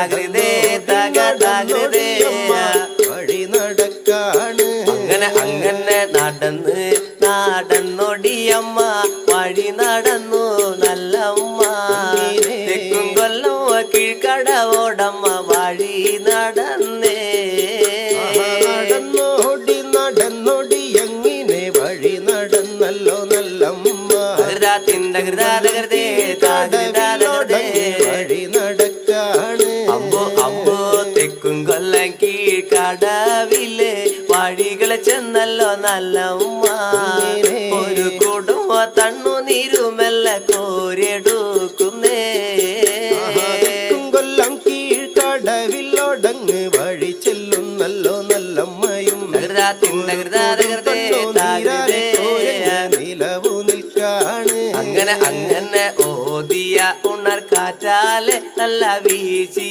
താകൃതേ താകൃതേ വഴി നടക്കാണ് അങ്ങനെ നടന്നൊടിയമ്മ വഴി നടന്നു നല്ലമ്മ തെക്കും കൊല്ലം കീഴ്ക്കടവോടമ്മ വഴി നടന്നേ നടന്നോടി എങ്ങനെ വഴി നടന്നല്ലോ നല്ലമ്മ വഴി നടക്കാണ് അമ്പോ തെക്കും കൊല്ലം കീഴ്ക്കടവിലെ വഴികളെ ചെന്നല്ലോ നല്ലമ്മ ഒരു കുടുംബ തണ്ണുനീരുമെല്ല കോരിയെടുക്കുന്നേ കൊല്ലം കീഴ്ക്കടവിലൊടങ്ങ് വഴി ചെല്ലുന്നല്ലോ നല്ലമ്മയും നിലവു നിൽക്കാണ് അങ്ങനെ ഓതിയ ഉണർക്കാറ്റാലെ നല്ല വീശി